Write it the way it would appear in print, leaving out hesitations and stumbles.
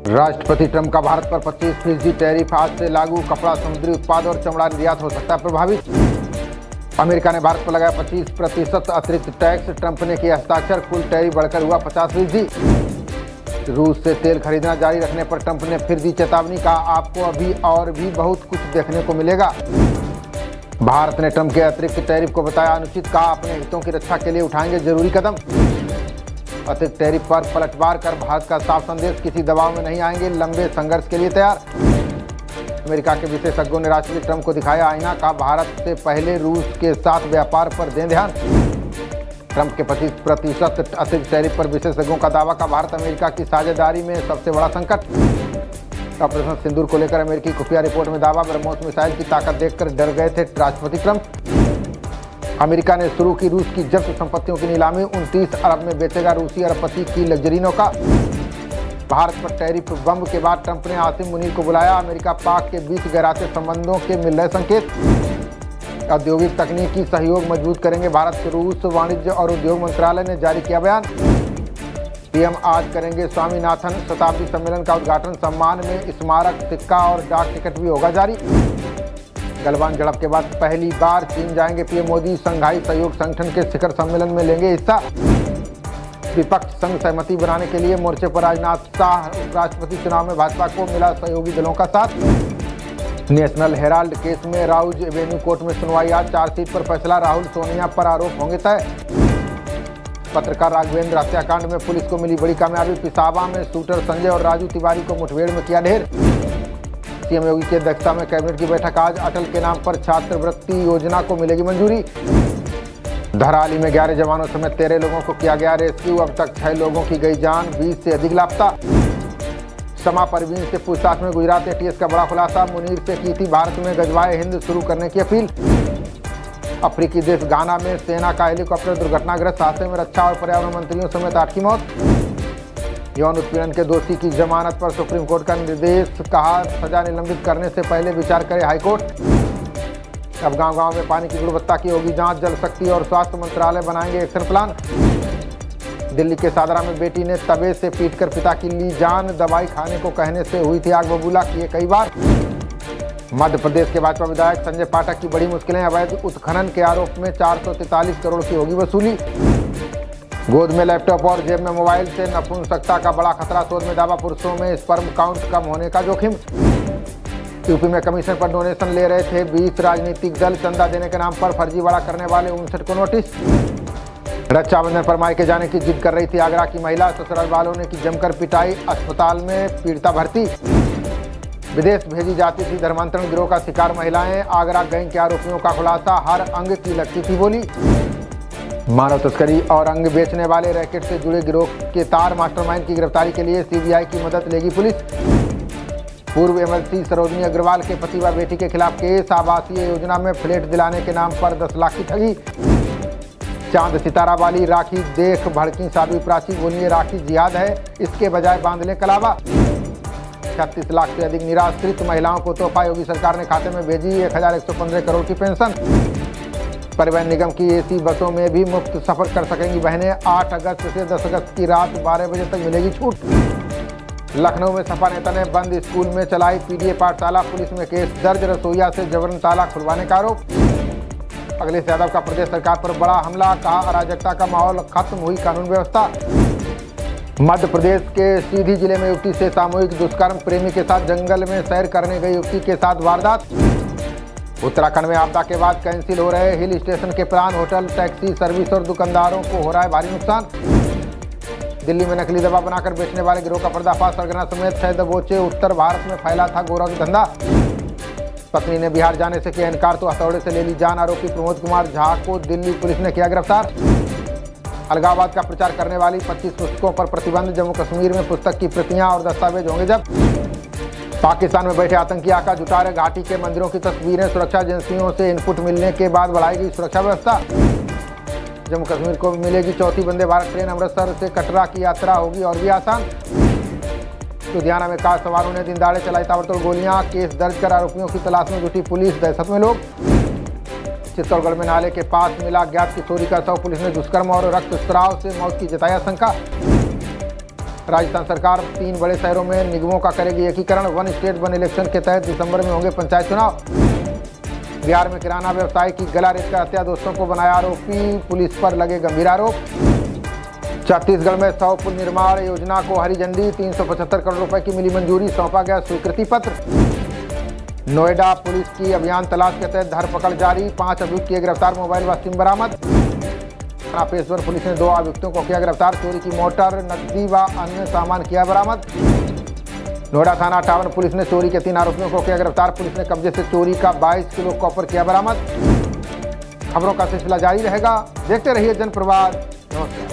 राष्ट्रपति ट्रंप का भारत पर 25% टैरिफ आज से लागू। कपड़ा, समुद्री उत्पाद और चमड़ा निर्यात हो सकता है प्रभावित। अमेरिका ने भारत पर लगाया 25% अतिरिक्त टैक्स। ट्रंप ने किया हस्ताक्षर। कुल टैरिफ बढ़कर हुआ 50%। रूस से तेल खरीदना जारी रखने पर ट्रंप ने फिर दी चेतावनी। कहा, आपको अभी और भी बहुत कुछ देखने को मिलेगा। भारत ने ट्रंप के अतिरिक्त टैरिफ को बताया अनुचित। कहा, अपने हितों की रक्षा के लिए उठाएंगे जरूरी कदम। अतिरिक्त टैरिफ पर पलटवार कर भारत का साफ संदेश, किसी दबाव में नहीं आएंगे, लंबे संघर्ष के लिए तैयार। अमेरिका के विशेषज्ञों ने राष्ट्रपति ट्रंप को दिखाया आईना। कहा, भारत से पहले रूस के साथ व्यापार पर दें ध्यान। ट्रंप के 25% अतिरिक्त टैरिफ पर विशेषज्ञों का दावा। का भारत अमेरिका की साझेदारी में सबसे बड़ा संकट। ऑपरेशन सिंदूर को लेकर अमेरिकी खुफिया रिपोर्ट में दावा। ब्रह्मोस मिसाइल की ताकत देखकर डर गए थे राष्ट्रपति ट्रंप। अमेरिका ने शुरू की रूस की जब्त संपत्तियों की नीलामी। 29 अरब में बेचेगा रूसी अरबपति की लग्जरी नौका। भारत पर टैरिफ बम के बाद ट्रंप ने आसिम मुनीर को बुलाया। अमेरिका पाक के बीच गहराते संबंधों के मिल रहे संकेत। औद्योगिक तकनीकी सहयोग मजबूत करेंगे भारत। रूस वाणिज्य और उद्योग मंत्रालय ने जारी किया बयान। पीएम आज करेंगे स्वामीनाथन शताब्दी सम्मेलन का उद्घाटन। सम्मान में स्मारक, सिक्का और डाक टिकट भी होगा जारी। गलवान झड़प के बाद पहली बार चीन जाएंगे पीएम मोदी। शंघाई सहयोग संगठन के शिखर सम्मेलन में लेंगे हिस्सा। विपक्ष संग सहमति बनाने के लिए मोर्चे पर राजनाथ शाह। उपराष्ट्रपति चुनाव में भाजपा को मिला सहयोगी दलों का साथ। नेशनल हेराल्ड केस में राउज एवेन्यू कोर्ट में सुनवाई आज। चार्जशीट पर फैसला। राहुल सोनिया पर आरोप होंगे तय। पत्रकार राघवेंद्र हत्याकांड में पुलिस को मिली बड़ी कामयाबी। पिसावा में शूटर संजय और राजू तिवारी को मुठभेड़ में किया ढेर। सीएम योगी की अध्यक्षता में कैबिनेट की बैठक आज। अटल के नाम पर छात्रवृत्ति योजना को मिलेगी मंजूरी। धराली में 11 जवानों समेत 13 लोगों को किया गया रेस्क्यू। अब तक 6 लोगों की गई जान, 20 से अधिक लापता। समा परवीन से पूछताछ में गुजरात एटीएस का बड़ा खुलासा। मुनीर से की थी भारत में गजवाए हिंद शुरू करने की अपील। अफ्रीकी देश घाना में सेना का हेलीकॉप्टर दुर्घटनाग्रस्त हादसे में रक्षा और पर्यावरण मंत्रियों समेत 8 की मौत। यौन उत्पीड़न के दोषी की जमानत पर सुप्रीम कोर्ट का निर्देश। कहा, सजा निलंबित करने से पहले विचार करे हाईकोर्ट। अब गांव-गांव में पानी की गुणवत्ता की होगी जांच। जल शक्ति और स्वास्थ्य मंत्रालय बनाएंगे एक्शन प्लान। दिल्ली के सादरा में बेटी ने तवे से पीटकर पिता की ली जान। दवाई खाने को कहने से हुई थी आग बबूला, किए कई बार। मध्य प्रदेश के भाजपा विधायक संजय पाठक की बड़ी मुश्किलें। अवैध उत्खनन के आरोप में 443 करोड़ की होगी वसूली। गोद में लैपटॉप और जेब में मोबाइल से नपुंसकता का बड़ा खतरा। शोध में दावा, पुरुषों में स्पर्म काउंट कम होने का जोखिम। यूपी में कमीशन पर डोनेशन ले रहे थे 20 राजनीतिक दल। चंदा देने के नाम पर फर्जीवाड़ा करने वाले 59 को नोटिस। रक्षाबंधन पर मायके जाने की जिद कर रही थी आगरा की महिला। ससुराल वालों ने की जमकर पिटाई। अस्पताल में पीड़िता भर्ती। विदेश भेजी जाती थी धर्मांतरण गिरोह का शिकार महिलाएं। आगरा गैंग के आरोपियों का खुलासा। हर अंग की लगती थी बोली। मानव तस्करी और अंग बेचने वाले रैकेट से जुड़े गिरोह के तार मास्टरमाइंड की गिरफ्तारी के लिए सीबीआई की मदद लेगी पुलिस। पूर्व एमएलसी सरोजनी अग्रवाल के पति व बेटी के खिलाफ केस। आवासीय योजना में फ्लैट दिलाने के नाम पर 10 लाख की ठगी। चांद सितारा वाली राखी देख भड़की साध्वी प्राची। बोलिए राखी जिहाद है, इसके बजाय बांध ले कलावा। 36 लाख से अधिक निराश्रित महिलाओं को तोहफा। योगी सरकार ने खाते में भेजी 1115 करोड़ की पेंशन। परिवहन निगम की एसी बसों में भी मुफ्त सफर कर सकेंगी बहनें। 8 अगस्त से 10 अगस्त की रात 12 बजे तक मिलेगी छूट। लखनऊ में सपा नेता ने बंद स्कूल में चलाई पीडीए पाठशाला। पुलिस में केस दर्ज। रसोईया से जबरन ताला खुलवाने का आरोप। अखिलेश यादव का प्रदेश सरकार पर बड़ा हमला। कहा, अराजकता का माहौल, खत्म हुई कानून व्यवस्था। मध्य प्रदेश के सीधी जिले में युवती से सामूहिक दुष्कर्म। प्रेमी के साथ जंगल में सैर करने गई युवती के साथ वारदात। उत्तराखंड में आपदा के बाद कैंसिल हो रहे हिल स्टेशन के प्लान। होटल, टैक्सी सर्विस और दुकानदारों को हो रहा है भारी नुकसान। दिल्ली में नकली दवा बनाकर बेचने वाले गिरोह का पर्दाफाश। सरगना समेत 6 दबोचे। उत्तर भारत में फैला था गोरा धंधा। पत्नी ने बिहार जाने से किया इनकार तो हथौड़े से ले ली जान। आरोपी प्रमोद कुमार झा को दिल्ली पुलिस ने किया गिरफ्तार। अलगाववाद का प्रचार करने वाली 25 पुस्तकों पर प्रतिबंध। जम्मू कश्मीर में पुस्तक की प्रतियां और दस्तावेज होंगे जब्त। पाकिस्तान में बैठे आतंकी आका जुटा रहे घाटी के मंदिरों की तस्वीरें। सुरक्षा एजेंसियों से इनपुट मिलने के बाद बढ़ाएगी सुरक्षा व्यवस्था। जम्मू कश्मीर को मिलेगी चौथी वंदे भारत ट्रेन। अमृतसर से कटरा की यात्रा होगी और भी आसान। लुधियाना में कार सवारों ने दिन दहाड़े चलाई ताबड़तोड़ गोलियां। केस दर्ज कर आरोपियों की तलाश में जुटी पुलिस। दहशत में लोग। चित्तौड़गढ़ में नाले के पास मिला अज्ञात किशोरी का शव, पुलिस ने दुष्कर्म और रक्तस्राव से मौत की जताई आशंका। राजस्थान सरकार 3 बड़े शहरों में निगमों का करेगी एकीकरण, 1 स्टेट 1 इलेक्शन के तहत दिसंबर में होंगे पंचायत चुनाव। बिहार में किराना व्यवसायी की गला रेतकर हत्या, दोस्तों को बनाया आरोपी, पुलिस पर लगे गंभीर आरोप। छत्तीसगढ़ में 100 पुल निर्माण योजना को हरी झंडी, 375 करोड़ रुपए की मिली मंजूरी, सौंपा गया स्वीकृति पत्र। नोएडा पुलिस की अभियान तलाश के तहत धरपकड़ जारी, 5 अभियुक्त किए गिरफ्तार, मोबाइल व सिम बरामद। पेशवर पुलिस ने 2 अभियुक्तों को किया गिरफ्तार, चोरी की मोटर, नकदी व अन्य सामान किया बरामद। नोएडा थाना 58 पुलिस ने चोरी के 3 आरोपियों को किया गिरफ्तार, पुलिस ने कब्जे से चोरी का 22 किलो कॉपर किया बरामद। खबरों का सिलसिला जारी रहेगा, देखते रहिए जनप्रवाद। नमस्कार।